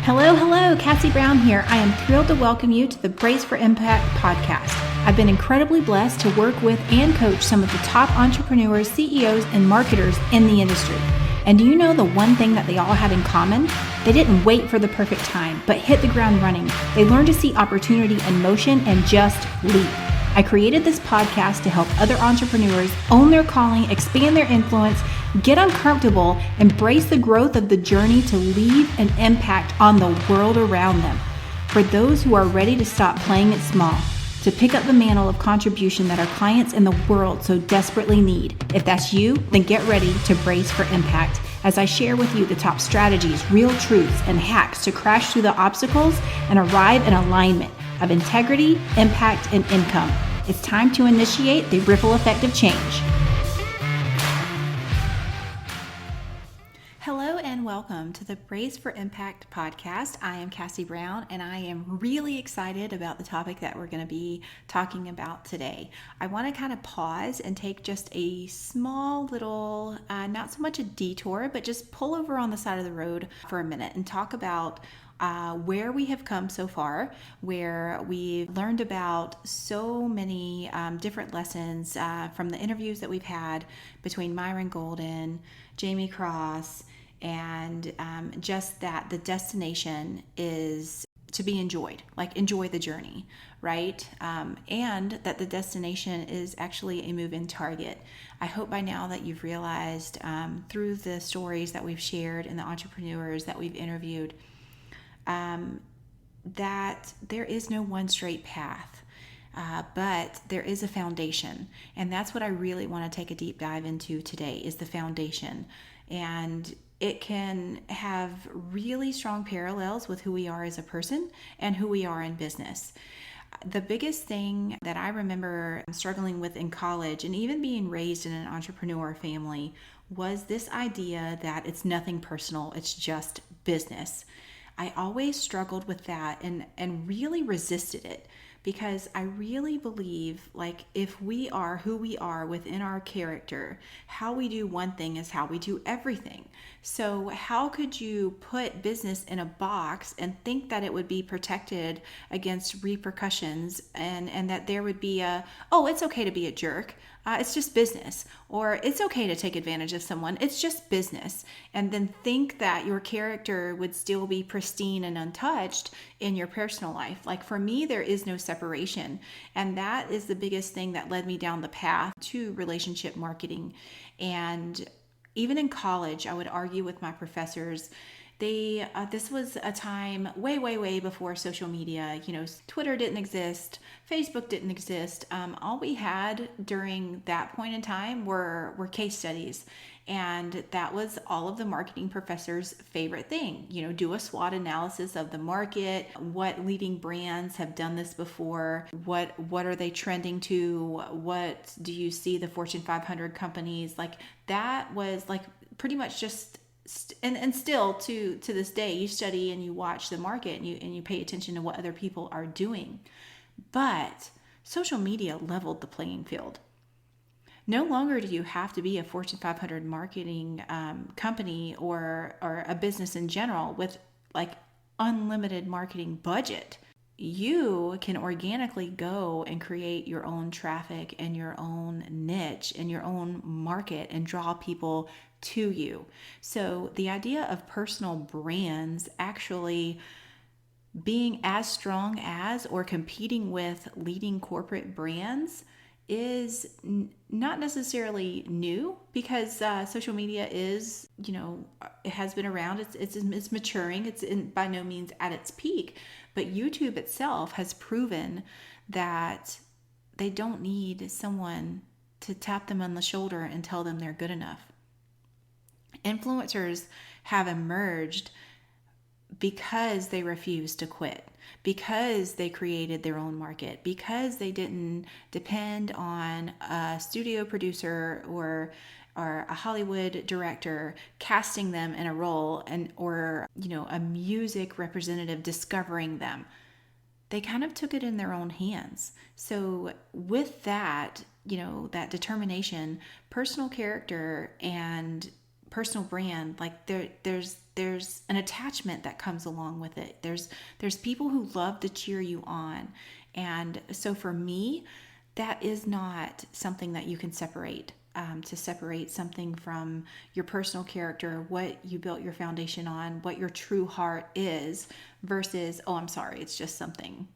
Hello, Cassie Brown here. I am thrilled to welcome you to the Brace for Impact podcast. I've been incredibly blessed to work with and coach some of the top entrepreneurs, CEOs, and marketers in the industry. And do you know the one thing that they all had in common? They didn't wait for the perfect time, but hit the ground running. They learned to see opportunity in motion and just leap. I created this podcast to help other entrepreneurs own their calling, expand their influence, get uncomfortable, embrace the growth of the journey to leave an impact on the world around them. For those who are ready to stop playing it small, to pick up the mantle of contribution that our clients in the world so desperately need. If that's you, then get ready to brace for impact as I share with you the top strategies, real truths, and hacks to crash through the obstacles and arrive in alignment of integrity, impact, and income. It's time to initiate the ripple effect of change. Hello and welcome to the Brace for Impact podcast. I am Cassie Brown and I am really excited about the topic that we're going to be talking about today. I want to kind of pause and take just a small little, not so much a detour, but just pull over on the side of the road for a minute and talk about where we have come so far, where we've learned about so many different lessons from the interviews that we've had between Myron Golden, Jamie Cross, and just that the destination is to be enjoyed, like enjoy the journey, right? And that the destination is actually a move-in target. I hope by now that you've realized through the stories that we've shared and the entrepreneurs that we've interviewed, that there is no one straight path, but there is a foundation. And that's what I really want to take a deep dive into today is the foundation. And it can have really strong parallels with who we are as a person and who we are in business. The biggest thing that I remember struggling with in college and even being raised in an entrepreneur family was this idea that it's nothing personal, it's just business. I always struggled with that and really resisted it because I really believe like if we are who we are within our character, how we do one thing is how we do everything. So how could you put business in a box and think that it would be protected against repercussions and that there would be it's okay to be a jerk. It's just business, or it's okay to take advantage of someone. It's just business. And then think that your character would still be pristine and untouched in your personal life. Like for me, there is no separation. And that is the biggest thing that led me down the path to relationship marketing. And even in college, I would argue with my professors. This was a time way before social media. Twitter didn't exist, Facebook didn't exist. All we had during that point in time were case studies, and that was all of the marketing professors' favorite thing. Do a SWOT analysis of the market. What leading brands have done this before? What are they trending to? What do you see the Fortune 500 companies like? That was like pretty much just. And still to this day, you study and you watch the market and you pay attention to what other people are doing. But social media leveled the playing field. No longer do you have to be a Fortune 500 marketing company or a business in general with like unlimited marketing budget. You can organically go and create your own traffic and your own niche and your own market and draw people to you. So the idea of personal brands actually being as strong as or competing with leading corporate brands is not necessarily new because social media is, it has been around. It's maturing. It's by no means at its peak, but YouTube itself has proven that they don't need someone to tap them on the shoulder and tell them they're good enough. Influencers have emerged because they refused to quit, because they created their own market, because they didn't depend on a studio producer or a Hollywood director casting them in a role or a music representative discovering them. They kind of took it in their own hands. So with that, that determination, personal character and personal brand, like there's an attachment that comes along with it. There's people who love to cheer you on. And so for me, that is not something that you can separate. To separate something from your personal character, what you built your foundation on, what your true heart is, versus, oh, I'm sorry, it's just something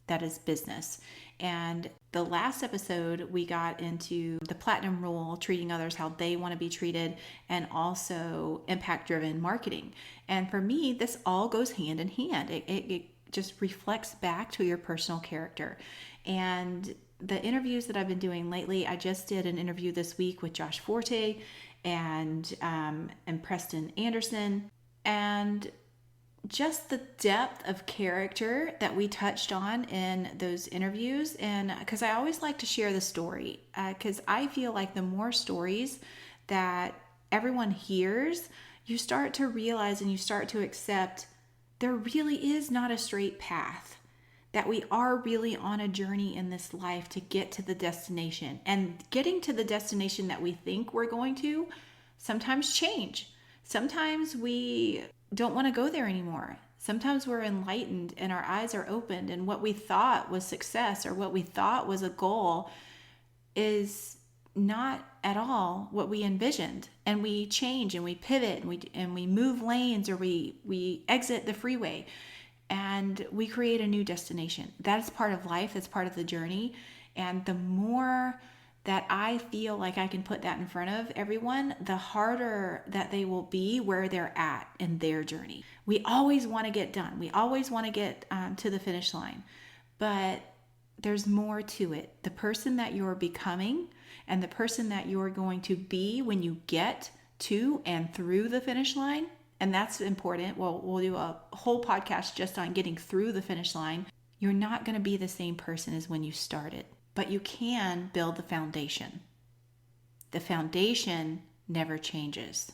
that is business. And the last episode, we got into the platinum rule, treating others how they want to be treated, and also impact driven marketing. And for me, this all goes hand in hand. It just reflects back to your personal character. And the interviews that I've been doing lately, I just did an interview this week with Josh Forte and Preston Anderson, and just the depth of character that we touched on in those interviews. And because I always like to share the story, because I feel like the more stories that everyone hears, you start to realize and you start to accept there really is not a straight path, that we are really on a journey in this life to get to the destination. And getting to the destination that we think we're going to sometimes change. Sometimes we don't want to go there anymore. Sometimes we're enlightened and our eyes are opened, and what we thought was success or what we thought was a goal is not at all what we envisioned. And we change and we pivot and we move lanes, or we exit the freeway and we create a new destination. That's part of life. That's part of the journey. And the more that I feel like I can put that in front of everyone, the harder that they will be where they're at in their journey. We always want to get done. We always want to get to the finish line. But there's more to it. The person that you're becoming and the person that you're going to be when you get to and through the finish line, and that's important. We'll do a whole podcast just on getting through the finish line. You're not going to be the same person as when you started, but you can build the foundation. The foundation never changes.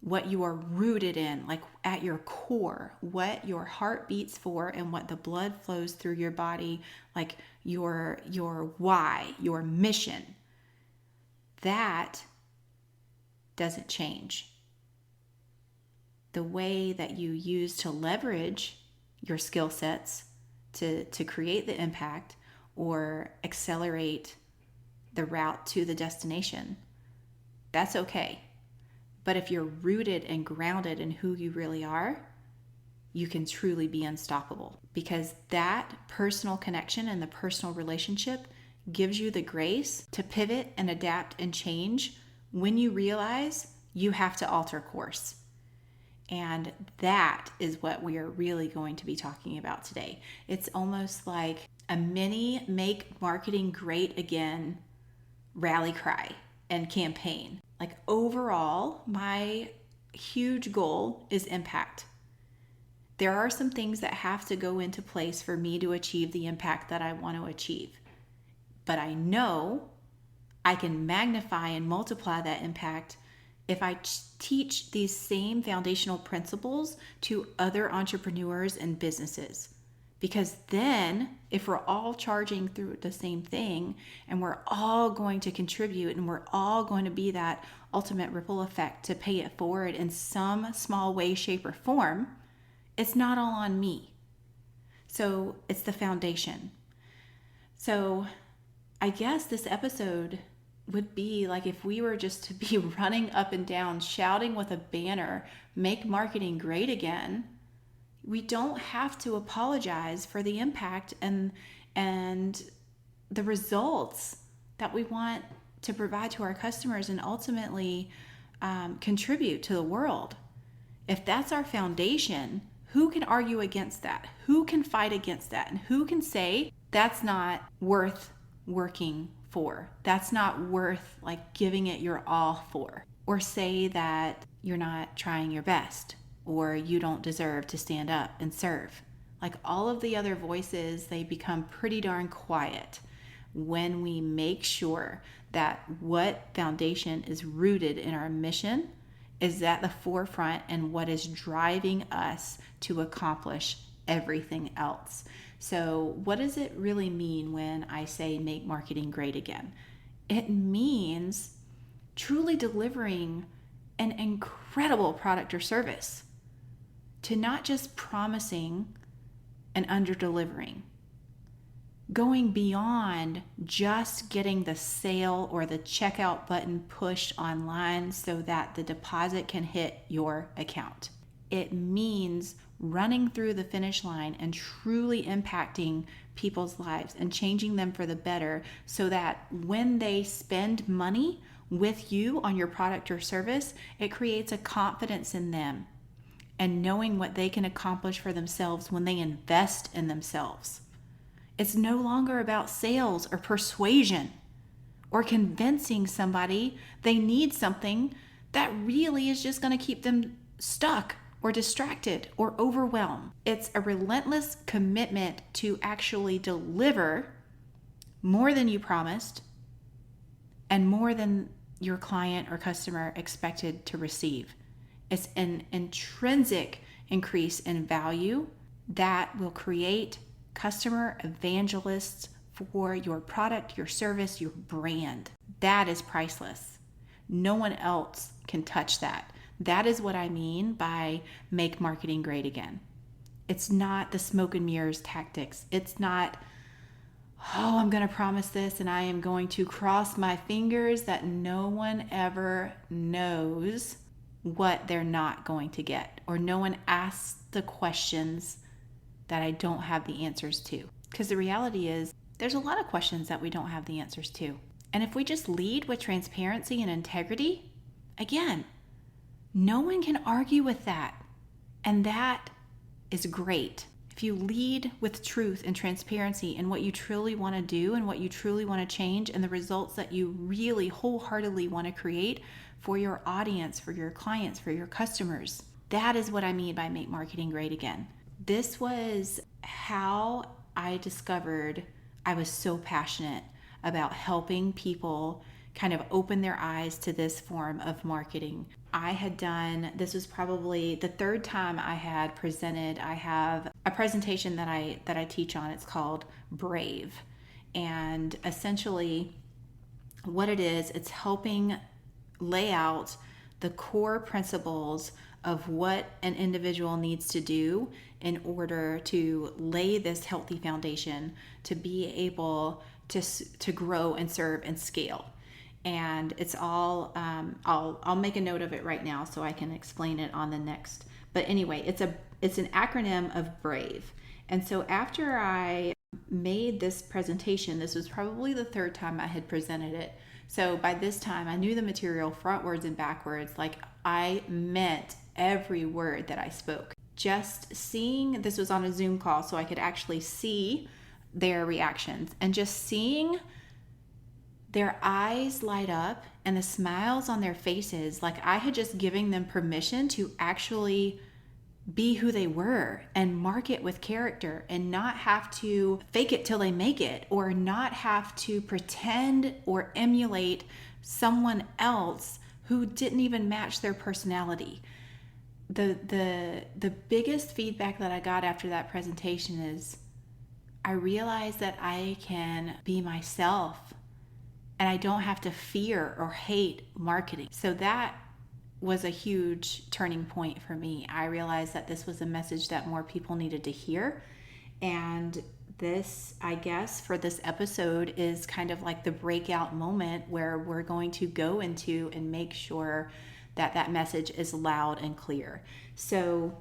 What you are rooted in, like at your core, what your heart beats for and what the blood flows through your body, like your why, your mission, that doesn't change. The way that you use to leverage your skill sets to create the impact or accelerate the route to the destination, that's okay. But if you're rooted and grounded in who you really are, you can truly be unstoppable, because that personal connection and the personal relationship gives you the grace to pivot and adapt and change when you realize you have to alter course. And that is what we are really going to be talking about today. It's almost like a mini Make Marketing Great Again rally cry and campaign. Like overall, my huge goal is impact. There are some things that have to go into place for me to achieve the impact that I want to achieve. But I know I can magnify and multiply that impact if I teach these same foundational principles to other entrepreneurs and businesses. Because then, if we're all charging through the same thing and we're all going to contribute and we're all going to be that ultimate ripple effect to pay it forward in some small way, shape, or form, it's not all on me. So it's the foundation. So I guess this episode would be like if we were just to be running up and down, shouting with a banner, "Make marketing great again." We don't have to apologize for the impact and the results that we want to provide to our customers and ultimately contribute to the world. If that's our foundation, who can argue against that? Who can fight against that? And who can say that's not worth working for? That's not worth like giving it your all for? Or say that you're not trying your best, or you don't deserve to stand up and serve. Like all of the other voices, they become pretty darn quiet when we make sure that what foundation is rooted in our mission is at the forefront and what is driving us to accomplish everything else. So what does it really mean when I say make marketing great again? It means truly delivering an incredible product or service, to not just promising and under-delivering, going beyond just getting the sale or the checkout button pushed online so that the deposit can hit your account. It means running through the finish line and truly impacting people's lives and changing them for the better, so that when they spend money with you on your product or service, it creates a confidence in them and knowing what they can accomplish for themselves when they invest in themselves. It's no longer about sales or persuasion or convincing somebody they need something that really is just going to keep them stuck or distracted or overwhelmed. It's a relentless commitment to actually deliver more than you promised and more than your client or customer expected to receive. It's an intrinsic increase in value that will create customer evangelists for your product, your service, your brand. That is priceless. No one else can touch that. That is what I mean by make marketing great again. It's not the smoke and mirrors tactics. It's not, oh, I'm going to promise this and I am going to cross my fingers that no one ever knows what they're not going to get, or no one asks the questions that I don't have the answers to. Because the reality is, there's a lot of questions that we don't have the answers to. And if we just lead with transparency and integrity, again, no one can argue with that. And that is great. If you lead with truth and transparency and what you truly want to do and what you truly want to change and the results that you really wholeheartedly want to create for your audience, for your clients, for your customers, that is what I mean by make marketing great again. This was how I discovered I was so passionate about helping people kind of open their eyes to this form of marketing. This was probably the third time I had presented. I have a presentation that I teach on. It's called Brave. And essentially what it is, it's helping lay out the core principles of what an individual needs to do in order to lay this healthy foundation to be able to grow and serve and scale. And it's all, I'll make a note of it right now so I can explain it on the next. But anyway, it's an acronym of BRAVE. And so after I made this presentation, this was probably the third time I had presented it. So by this time I knew the material frontwards and backwards. Like, I meant every word that I spoke. Just seeing, this was on a Zoom call, so I could actually see their reactions, and just seeing their eyes light up and the smiles on their faces, like I had just given them permission to actually be who they were and market with character and not have to fake it till they make it, or not have to pretend or emulate someone else who didn't even match their personality. The biggest feedback that I got after that presentation is I realized that I can be myself and I don't have to fear or hate marketing. So that was a huge turning point for me. I realized that this was a message that more people needed to hear. And this, I guess, for this episode is kind of like the breakout moment where we're going to go into and make sure that that message is loud and clear. So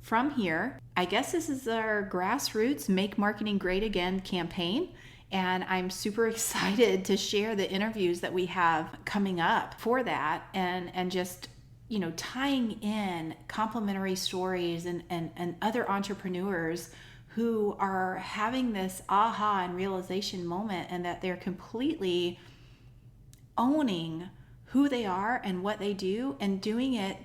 from here, I guess this is our grassroots Make Marketing Great Again campaign. And I'm super excited to share the interviews that we have coming up for that, and just, you know, tying in complementary stories and other entrepreneurs who are having this aha and realization moment, and that they're completely owning who they are and what they do, and doing it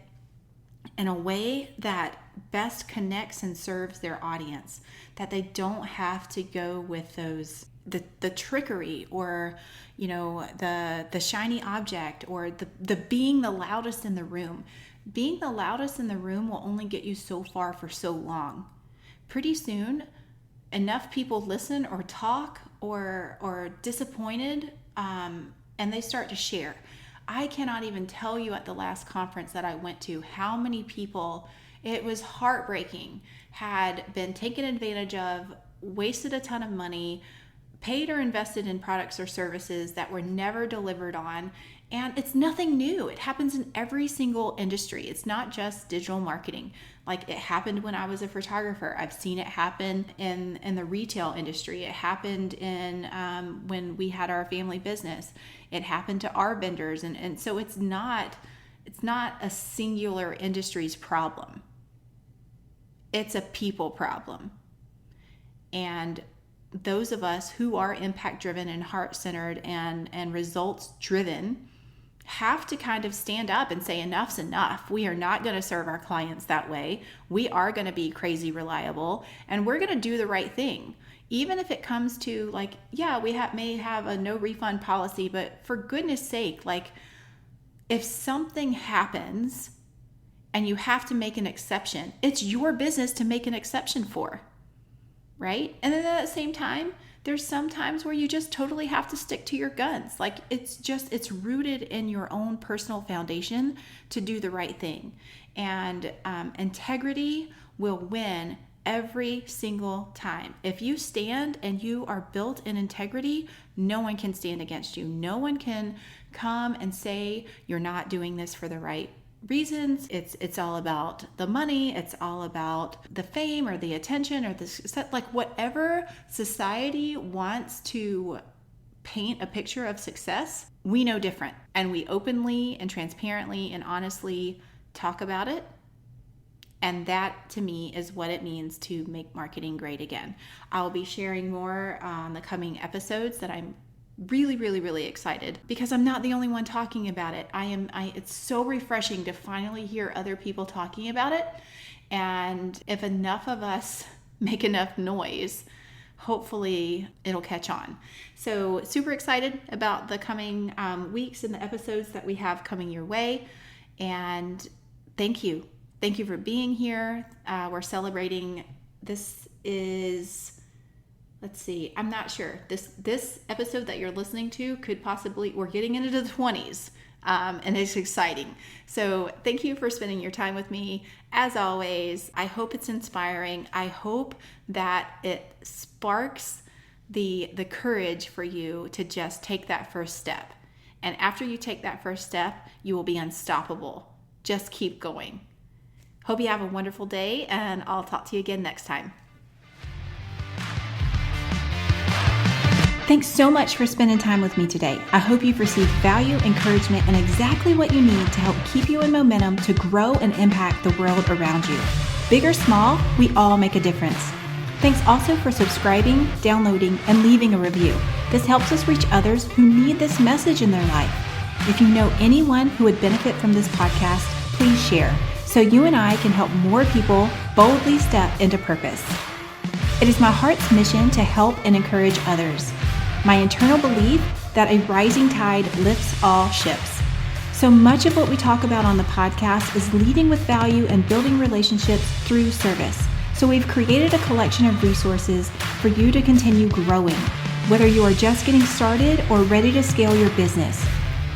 in a way that best connects and serves their audience, that they don't have to go with those the trickery, or, you know, the shiny object, or the being the loudest in the room. Being the loudest in the room will only get you so far for so long. Pretty soon, enough people listen or talk or disappointed, and they start to share. I cannot even tell you at the last conference that I went to how many people, it was heartbreaking, had been taken advantage of, wasted a ton of money, paid or invested in products or services that were never delivered on. And it's nothing new. It happens in every single industry. It's not just digital marketing. Like, it happened when I was a photographer. I've seen it happen in the retail industry. It happened in when we had our family business. It happened to our vendors. And so it's not a singular industry's problem. It's a people problem. And those of us who are impact driven and heart centered and results driven have to kind of stand up and say, enough's enough. We are not going to serve our clients that way. We are going to be crazy reliable, and we're going to do the right thing. Even if it comes to, like, yeah, we may have a no refund policy, but for goodness sake, like, if something happens and you have to make an exception, it's your business to make an exception for, right? And then at the same time, there's some times where you just totally have to stick to your guns. Like, it's rooted in your own personal foundation to do the right thing. And integrity will win every single time. If you stand and you are built in integrity, no one can stand against you. No one can come and say you're not doing this for the right reasons. It's all about the money. It's all about the fame or the attention or the, like, whatever society wants to paint a picture of success, we know different, and we openly and transparently and honestly talk about it. And that, to me, is what it means to make marketing great again. I'll be sharing more on the coming episodes that I'm really, really, really excited, because I'm not the only one talking about it. It's so refreshing to finally hear other people talking about it. And if enough of us make enough noise, hopefully it'll catch on. So super excited about the coming weeks and the episodes that we have coming your way. And thank you. Thank you for being here. We're celebrating, this is, let's see, I'm not sure. This episode that you're listening to could possibly, we're getting into the 20s, and it's exciting. So thank you for spending your time with me. As always, I hope it's inspiring. I hope that it sparks the courage for you to just take that first step. And after you take that first step, you will be unstoppable. Just keep going. Hope you have a wonderful day, and I'll talk to you again next time. Thanks so much for spending time with me today. I hope you've received value, encouragement, and exactly what you need to help keep you in momentum to grow and impact the world around you. Big or small, we all make a difference. Thanks also for subscribing, downloading, and leaving a review. This helps us reach others who need this message in their life. If you know anyone who would benefit from this podcast, please share, so you and I can help more people boldly step into purpose. It is my heart's mission to help and encourage others. My internal belief that a rising tide lifts all ships. So much of what we talk about on the podcast is leading with value and building relationships through service. So we've created a collection of resources for you to continue growing, whether you are just getting started or ready to scale your business.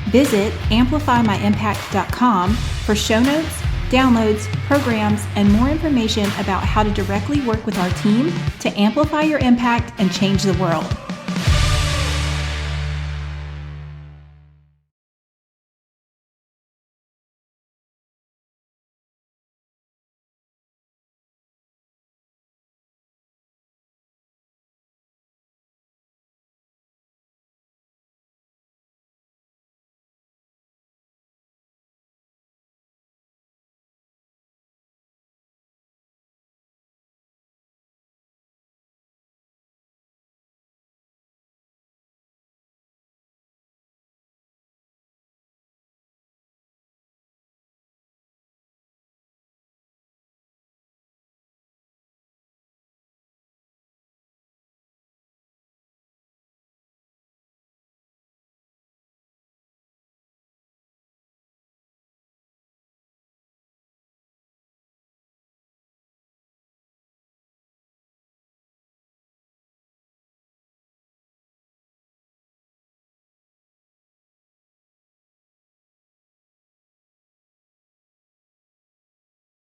Visit amplifymyimpact.com for show notes, downloads, programs, and more information about how to directly work with our team to amplify your impact and change the world.